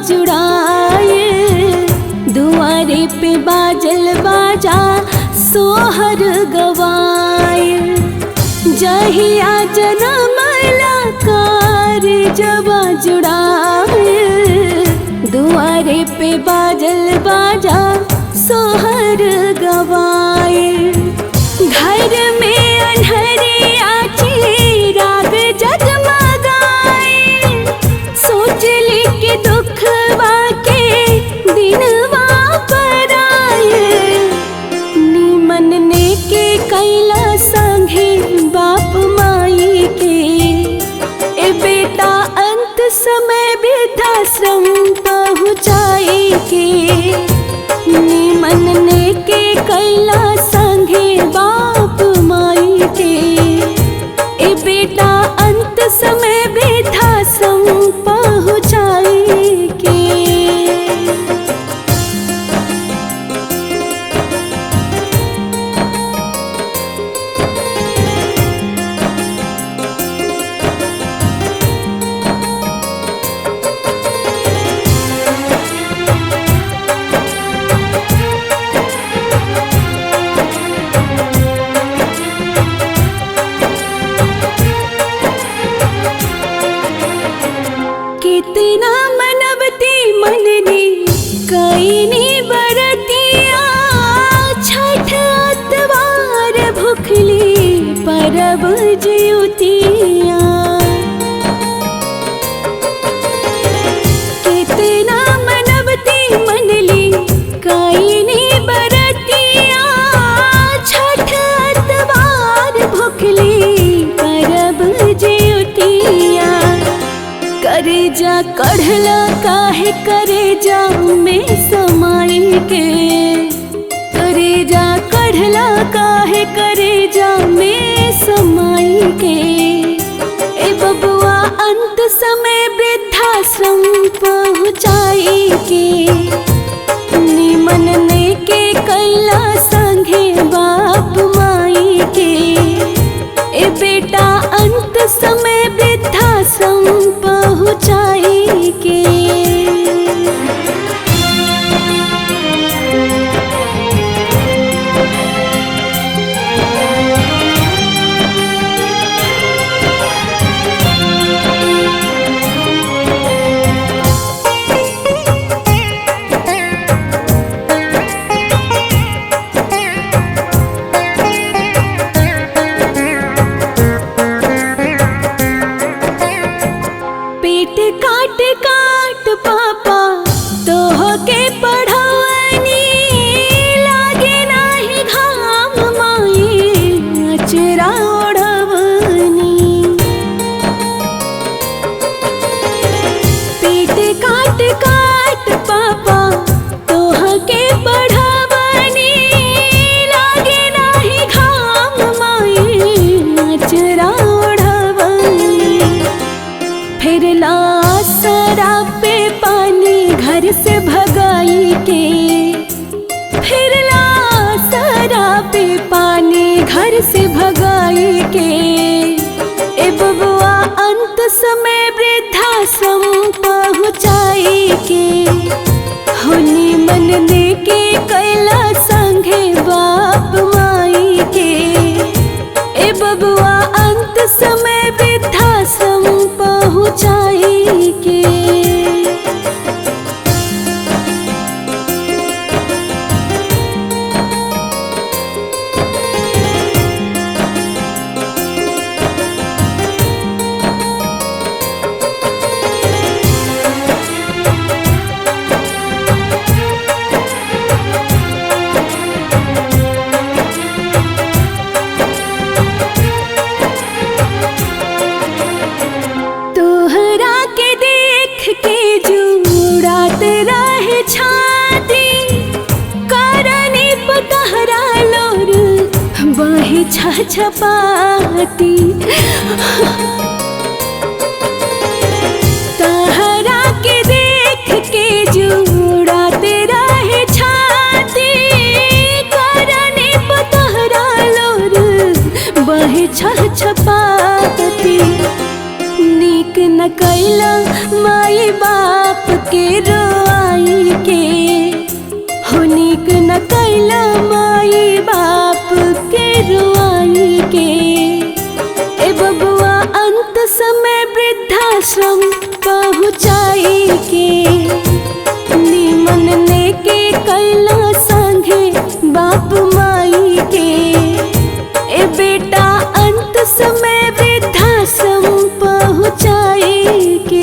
जुड़ाए, दुआरे पे बाजल बाजा सोहर गवाए। जहिया जनमला कार जबा जुड़ाए, दुआरे पे बाजल बाजा सोहर गवाए। घर में अन्हरिया चिराग जगमगाए, सोचली के दुखवा के दिनवा पर आए। निमन ने के कैला संगे बाप माई के, ए बेटा अंत समय वृद्धाश्रम पहुँचाए के। निमन ने के कैला संगे बाप माई के, ए बेटा अंत समय वृद्धाश्रम पहुँचाए के। कितना मनवती मननी कईनी बरतिया, छठ अतवार भुखली परब ज्योतिया। कितना मनवती मनली कईनी बरतिया, छठ अतवार भुखली परब ज्योतिया। करेजा कढ़ला काहे करेजा में समाई के, करेजा कढ़ला काहे करेजा में समाई के। ए बबुआ अंत समय वृद्धाश्रम पहुँचाई के। निमन ने के कैला संगे बाप माई के, ए बेटा अंत समय वृद्धाश्रम पहुँचाई के। पेट काट काट पापा तोह के पढ़वनी, लागे नाही घाम माई अचरा ओढ़वनी। पेट काट काट पापा तोह के पढ़वनी, लागे नाही घाम माई अचरा ओढ़वनी। फिरला सरा पे पानी घर से भगाई के, फिरला सरा पे पानी घर से भगाई के। ए बबुआ अंत समय वृद्धाश्रम पहुँचाई के। होनी मन ने के कैला संगे बाप माई के, ए बबुआ अंत समय वृद्धाश्रम पहुँचाई के। छपाती तहरा के देख के जुड़ाते रहे छाती, करने पतहरा लोर बहे छपाती। नीक न कैला माई बाप के न कैला माई बाप के रुआई के। ए बबुआ अंत समय वृद्धाश्रम पहुँचाई के, निमन नेके कैला संगे बाप माई के। ए बेटा अंत समय वृद्धाश्रम पहुँचाई के।